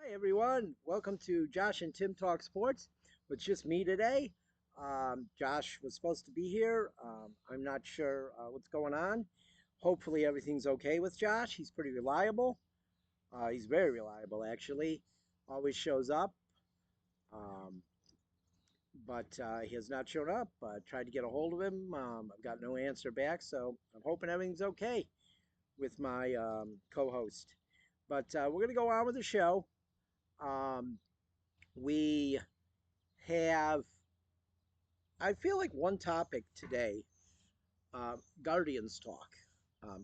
Hi, everyone. Welcome to Josh and Tim Talk Sports. It's just me today. Josh was supposed to be here. I'm not sure what's going on. Hopefully, everything's okay with Josh. He's pretty reliable. He's very reliable, actually. Always shows up, um, but he has not shown up. Tried to get a hold of him. I've got no answer back, so I'm hoping everything's okay with my co host. But we're going to go on with the show. Um, we have, I feel like one topic today, Guardians talk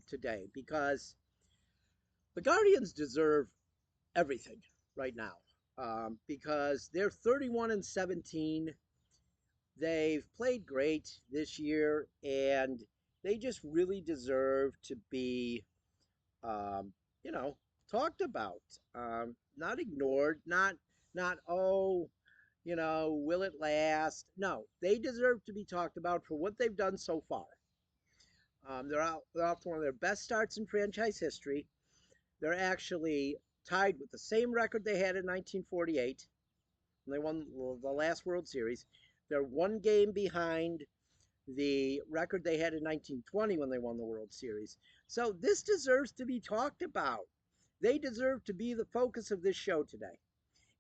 today, because the Guardians deserve everything right now because they're 31 and 17. They've played great this year, and they just really deserve to be, um, you know, talked about, not ignored, not will it last? No, they deserve to be talked about for what they've done so far. They're off to one of their best starts in franchise history. They're actually tied with the same record they had in 1948 when they won the last World Series. They're one game behind the record they had in 1920 when they won the World Series. So this deserves to be talked about. They deserve to be the focus of this show today.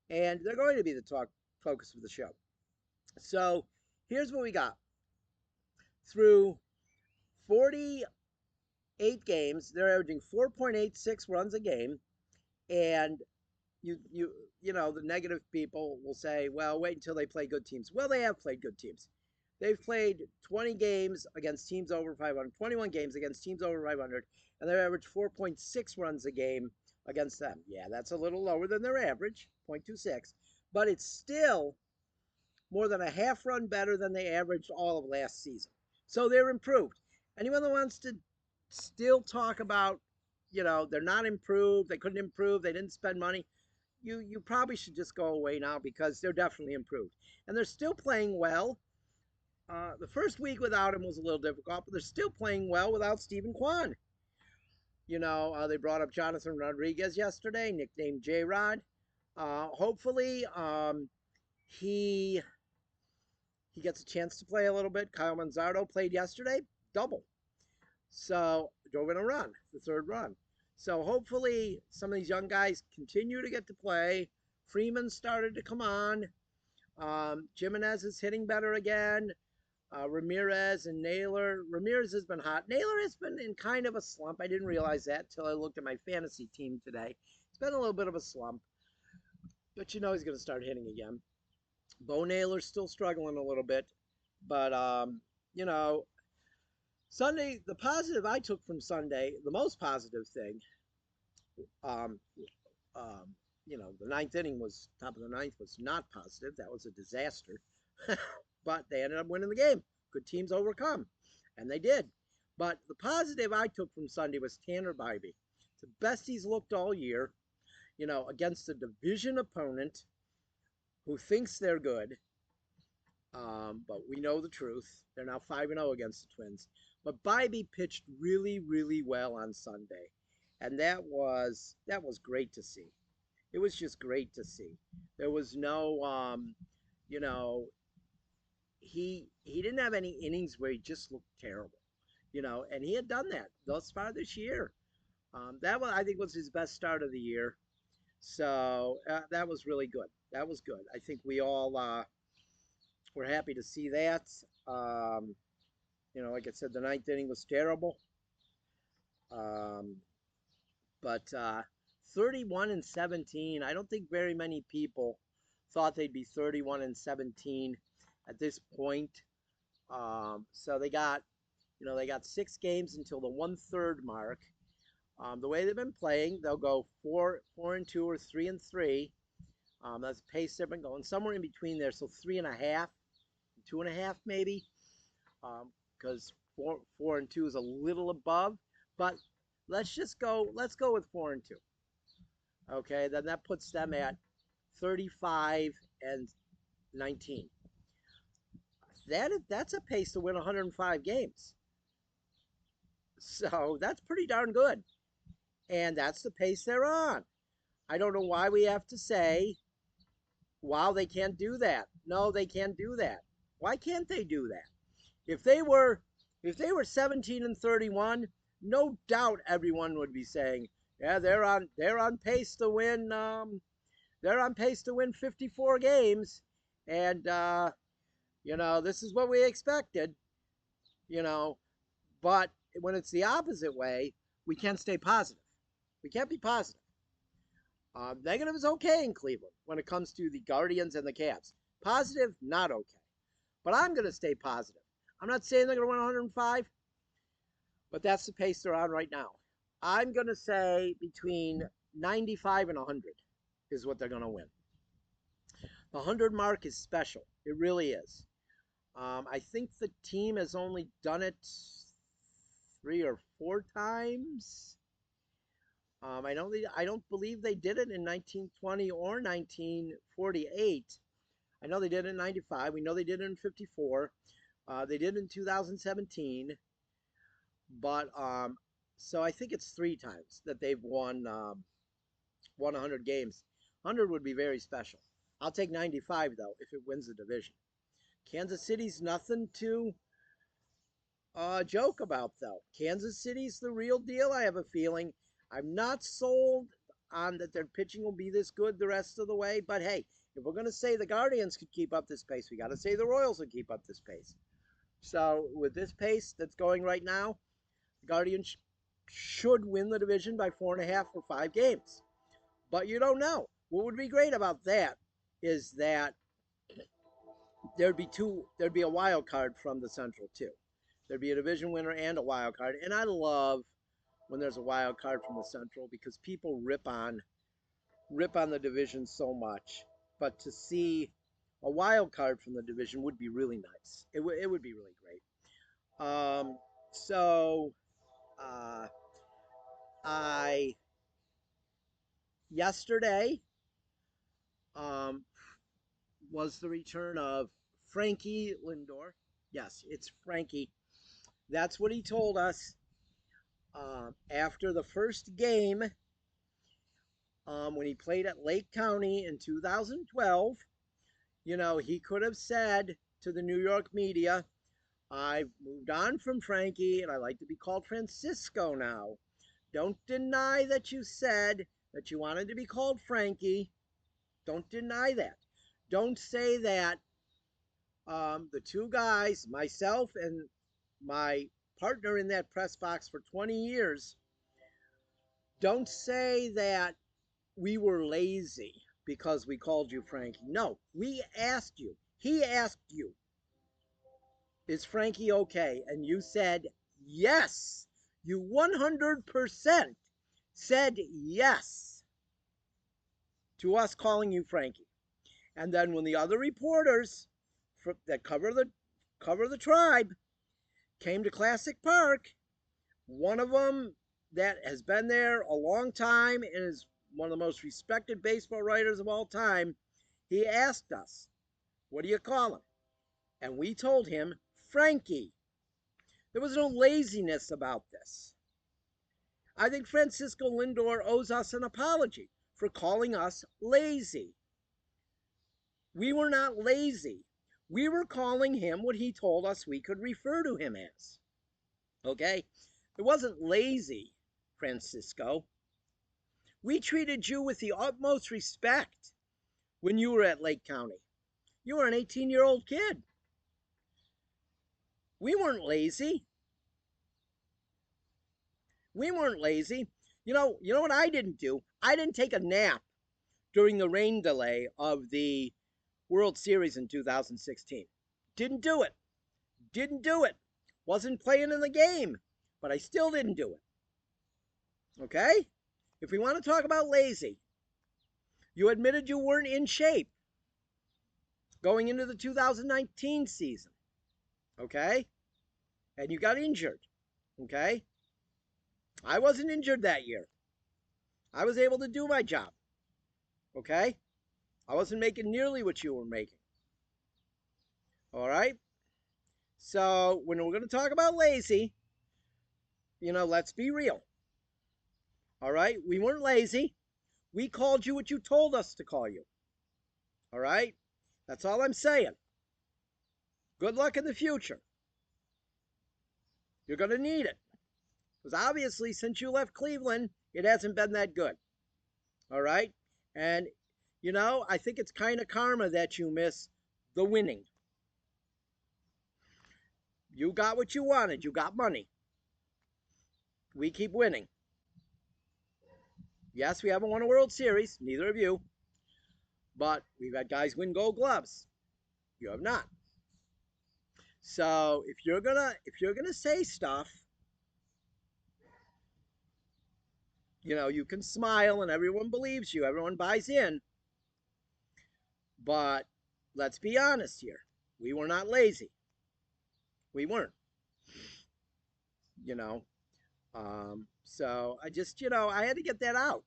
And they're going to be the focus of the show. So here's what we got. Through 48 games, they're averaging 4.86 runs a game. And the negative people will say, well, wait until they play good teams. Well, they have played good teams. They've played 20 games against teams over 500, 21 games against teams over 500, and they've averaged 4.6 runs a game against them. Yeah, that's a little lower than their average, 0.26, but it's still more than a half run better than they averaged all of last season. So they're improved. Anyone that wants to still talk about, they're not improved, they couldn't improve, they didn't spend money, you probably should just go away now because they're definitely improved. And they're still playing well. The first week without him was a little difficult, but they're still playing well without Stephen Kwan. They brought up Jonathan Rodriguez yesterday, nicknamed J Rod. Hopefully, he he gets a chance to play a little bit. Kyle Manzardo played yesterday, double. So drove in a run, the third run. So hopefully some of these young guys continue to get to play. Freeman started to come on. Jimenez is hitting better again. Ramirez and Naylor. Ramirez has been hot. Naylor has been in kind of a slump. I didn't realize that until I looked at my fantasy team today. It's been a little bit of a slump, but he's going to start hitting again. Bo Naylor's still struggling a little bit, but you know, Sunday, the positive I took from Sunday, the most positive thing, um, um, the ninth inning was top of the ninth was not positive. That was a disaster, but they ended up winning the game. Good teams overcome, and they did. But the positive I took from Sunday was Tanner Bibee. It's the best he's looked all year, against a division opponent who thinks they're good. But we know the truth. They're now 5-0 against the Twins. But Bibee pitched really, really well on Sunday. And that was great to see. It was just great to see. There was no you know, he didn't have any innings where he just looked terrible. And he had done that thus far this year. That was, I think, was his best start of the year. So that was really good. That was good. I think we all were happy to see that. Like I said, the ninth inning was terrible. Um, but 31 and 17, I don't think very many people thought they'd be 31 and 17 at this point. So they got 6 games until the 1/3 mark. The way they've been playing, they'll go 4-2 or 3-3. That's the pace they've been going somewhere in between there. So 3.5, 2.5 maybe, because 4-2 is a little above. But let's go with 4-2. Okay, then that puts them at 35 and 19. That's a pace to win 105 games. So that's pretty darn good. And that's the pace they're on. I don't know why we have to say, wow, they can't do that. No, they can't do that. Why can't they do that? If they were if they were 17 and 31, no doubt everyone would be saying, yeah, they're on pace to win they're on pace to win 54 games, and this is what we expected, you know. But when it's the opposite way, we can't stay positive. We can't be positive. Negative is okay in Cleveland when it comes to the Guardians and the Cavs. Positive, not okay. But I'm going to stay positive. I'm not saying they're going to win 105, but that's the pace they're on right now. I'm going to say between 95 and 100 is what they're going to win. The 100 mark is special. It really is. I think the team has only done it 3 or 4 times. I don't believe they did it in 1920 or 1948. I know they did it in 95. We know they did it in 54. They did it in 2017. But so I think it's 3 times that they've won 100 games. 100 would be very special. I'll take 95 though if it wins the division. Kansas City's nothing to joke about though. Kansas City's the real deal. I have a feeling. I'm not sold on that their pitching will be this good the rest of the way. But hey, if we're going to say the Guardians could keep up this pace, we got to say the Royals will keep up this pace. So with this pace that's going right now, the Guardians should win the division by 4.5 or 5 games. But you don't know. What would be great about that is that there'd be a wild card from the Central too. There'd be a division winner and a wild card. And I love when there's a wild card from the Central because people rip on the division so much. But to see a wild card from the division would be really nice. It would be really great. So I yesterday um, was the return of Frankie Lindor. Yes, it's Frankie. That's what he told us after the first game when he played at Lake County in 2012. He could have said to the New York media, I've moved on from Frankie and I like to be called Francisco now. Don't deny that you said that you wanted to be called Frankie. Don't deny that. Don't say that the 2 guys, myself and my partner in that press box for 20 years, don't say that we were lazy because we called you Frankie. No, we asked you. He asked you, is Frankie okay? And you said yes. You 100% said yes to us calling you Frankie. And then when the other reporters that cover the tribe came to Classic Park, one of them that has been there a long time and is one of the most respected baseball writers of all time, he asked us, what do you call him? And we told him, Frankie. There was no laziness about this. I think Francisco Lindor owes us an apology for calling us lazy. We were not lazy. We were calling him what he told us we could refer to him as. Okay? It wasn't lazy, Francisco. We treated you with the utmost respect when you were at Lake County. You were an 18-year-old kid. We weren't lazy. We weren't lazy. You know what I didn't do? I didn't take a nap during the rain delay of the World Series in 2016. Didn't do it. Didn't do it. Wasn't playing in the game, but I still didn't do it. Okay? If we want to talk about lazy, you admitted you weren't in shape going into the 2019 season. Okay? And you got injured. Okay? I wasn't injured that year. I was able to do my job. Okay? I wasn't making nearly what you were making. All right? So, when we're going to talk about lazy, let's be real. All right? We weren't lazy. We called you what you told us to call you. All right? That's all I'm saying. Good luck in the future. You're going to need it. Because obviously, since you left Cleveland, it hasn't been that good. All right? And, I think it's kind of karma that you miss the winning. You got what you wanted. You got money. We keep winning. Yes, we haven't won a World Series. Neither of you. But we've had guys win Gold Gloves. You have not. So if you're gonna say stuff, you can smile and everyone believes you. Everyone buys in. But let's be honest here. We were not lazy. We weren't. You know. So I just, I had to get that out.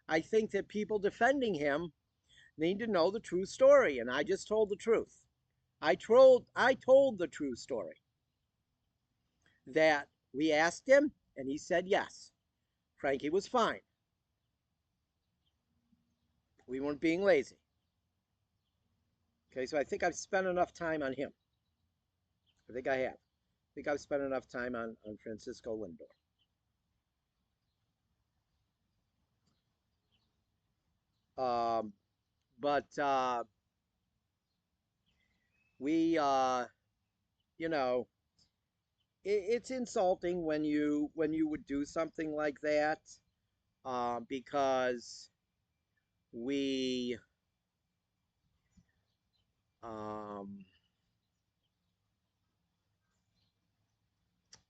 I think that people defending him need to know the true story, and I just told the truth. I told the true story. That we asked him, and he said yes. Frankie was fine. We weren't being lazy. Okay, so I think I've spent enough time on him. I think I have. I think I've spent enough time on Francisco Lindor. But we, you know, it's insulting when you would do something like that, because we, um,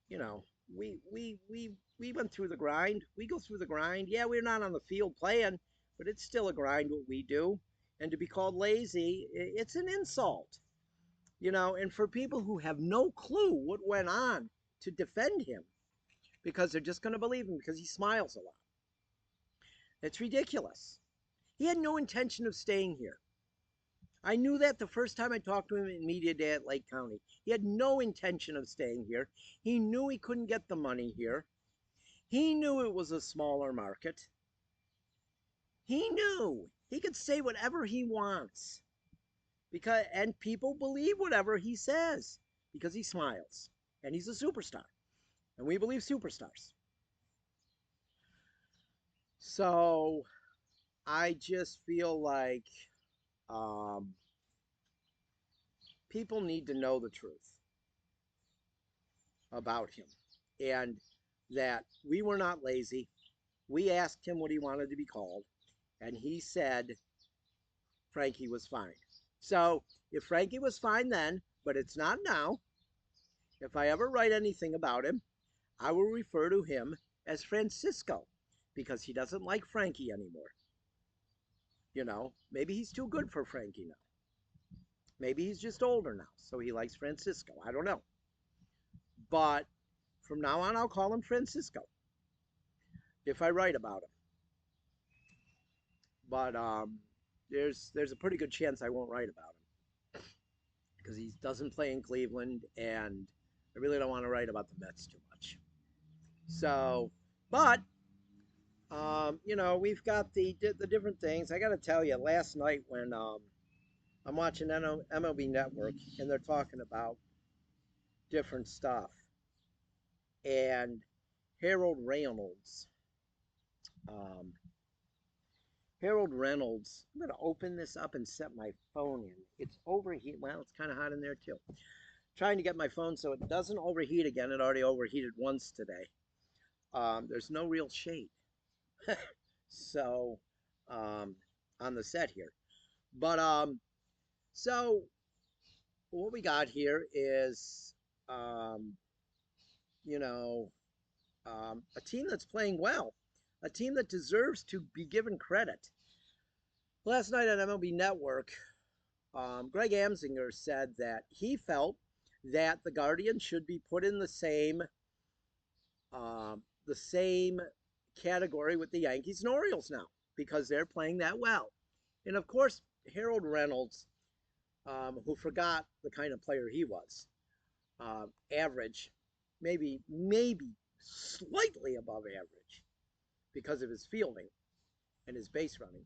you know, we went through the grind. We go through the grind. Yeah, we're not on the field playing, but it's still a grind what we do. And to be called lazy, it's an insult. And for people who have no clue what went on to defend him, because they're just going to believe him because he smiles a lot. It's ridiculous. He had no intention of staying here. I knew that the first time I talked to him in media day at Lake County. He had no intention of staying here. He knew he couldn't get the money here. He knew it was a smaller market. He knew he could say whatever he wants, and people believe whatever he says because he smiles and he's a superstar, and we believe superstars. So I just feel like um, people need to know the truth about him, and that we were not lazy. We asked him what he wanted to be called, and he said Frankie was fine. So if Frankie was fine then, but it's not now, if I ever write anything about him, I will refer to him as Francisco, because he doesn't like Frankie anymore. Maybe he's too good for Frankie now. Maybe he's just older now, so he likes Francisco. I don't know. But from now on, I'll call him Francisco if I write about him. But there's a pretty good chance I won't write about him because he doesn't play in Cleveland, and I really don't want to write about the Mets too much. So, but we've got the different things. I got to tell you, last night when I'm watching MLB Network and they're talking about different stuff, and Harold Reynolds, um, Harold Reynolds. I'm going to open this up and set my phone in. It's overheat. Well, it's kind of hot in there too. Trying to get my phone so it doesn't overheat again. It already overheated once today. There's no real shade. So, on the set here. But, so what we got here is, um, you know, a team that's playing well, a team that deserves to be given credit. Last night on MLB Network, Greg Amsinger said that he felt that the Guardians should be put in the same category with the Yankees and Orioles now because they're playing that well. And of course, Harold Reynolds, who forgot the kind of player he was, average, maybe slightly above average because of his fielding and his base running,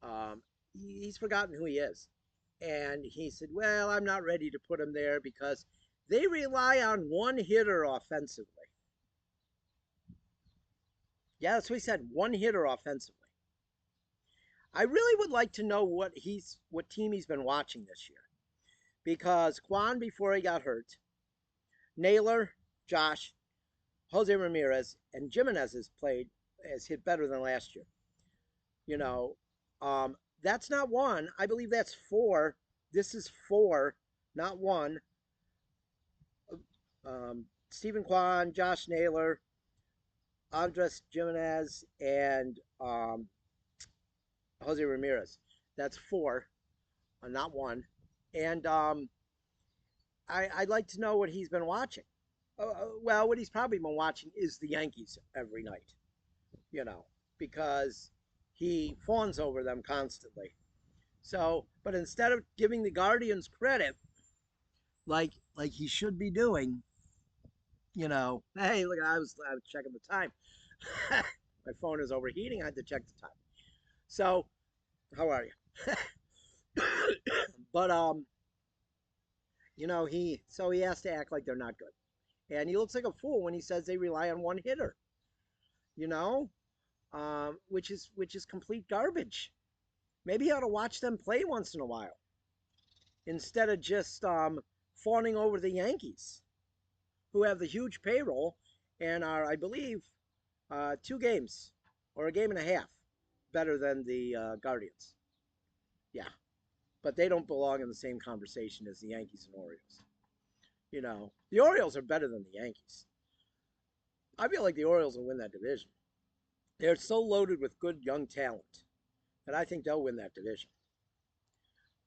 um, he's forgotten who he is. And he said, well, I'm not ready to put him there because they rely on one hitter offensively. Yeah, that's what he said, one hitter offensively. I really would like to know what team he's been watching this year. Because Quan, before he got hurt, Naylor, Josh, Jose Ramirez, and Jimenez has hit better than last year. You know, that's not one. I believe that's four. This is four, not one. Stephen Kwan, Josh Naylor, Andres Jimenez, and Jose Ramirez. That's four, not one. And I'd like to know what he's been watching. Well, what he's probably been watching is the Yankees every night, you know, because he fawns over them constantly. So, but instead of giving the Guardians credit, like he should be doing, hey, look, I was checking the time. My phone is overheating. I had to check the time. So, how are you? But he has to act like they're not good, and he looks like a fool when he says they rely on one hitter. You know, which is complete garbage. Maybe he ought to watch them play once in a while instead of just fawning over the Yankees, who have the huge payroll and are, I believe, 2 games or a game and a half better than the Guardians. Yeah, but they don't belong in the same conversation as the Yankees and Orioles. The Orioles are better than the Yankees. I feel like the Orioles will win that division. They're so loaded with good young talent that I think they'll win that division.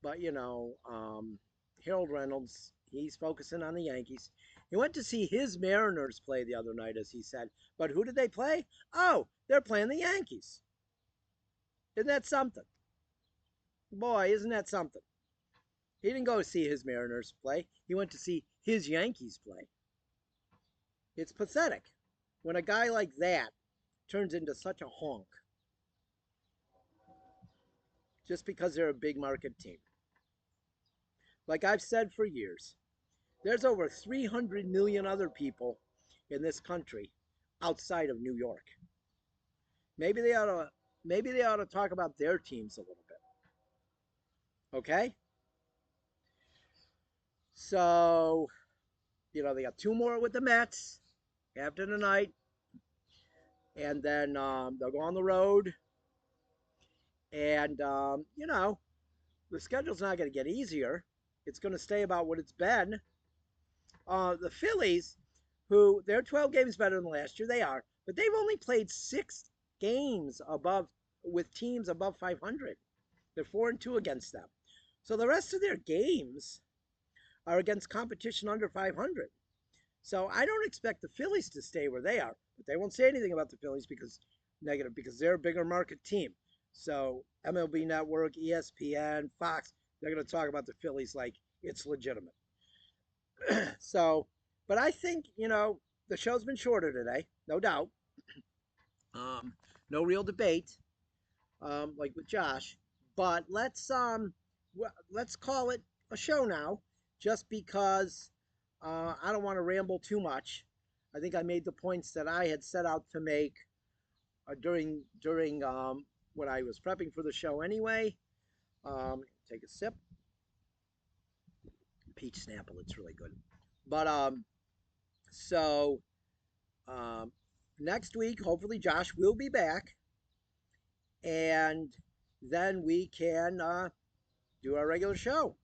But Harold Reynolds, he's focusing on the Yankees. He went to see his Mariners play the other night, as he said. But who did they play? Oh, they're playing the Yankees. Isn't that something? Boy, isn't that something? He didn't go see his Mariners play. He went to see his Yankees play. It's pathetic when a guy like that turns into such a honk just because they're a big market team. Like I've said for years, there's over 300 million other people in this country outside of New York. Maybe they ought to talk about their teams a little bit. Okay? So, they got 2 more with the Mets after tonight, and then they'll go on the road. And the schedule's not going to get easier. It's going to stay about what it's been. The Phillies, who they're 12 games better than last year, they are, but they've only played 6 games with teams above 500. They're 4-2 against them. So the rest of their games are against competition under 500. So I don't expect the Phillies to stay where they are, but they won't say anything about the Phillies because they're a bigger market team. So MLB Network, ESPN, Fox, they're going to talk about the Phillies like it's legitimate. So, but I think, the show's been shorter today, no doubt. No real debate, like with Josh. But let's call it a show now, just because I don't want to ramble too much. I think I made the points that I had set out to make during when I was prepping for the show anyway. Take a sip. Peach Snapple, it's really good. But so next week, hopefully Josh will be back, and then we can do our regular show.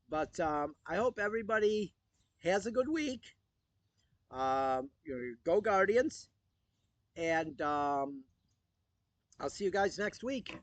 But I hope everybody has a good week. Go Guardians, and I'll see you guys next week.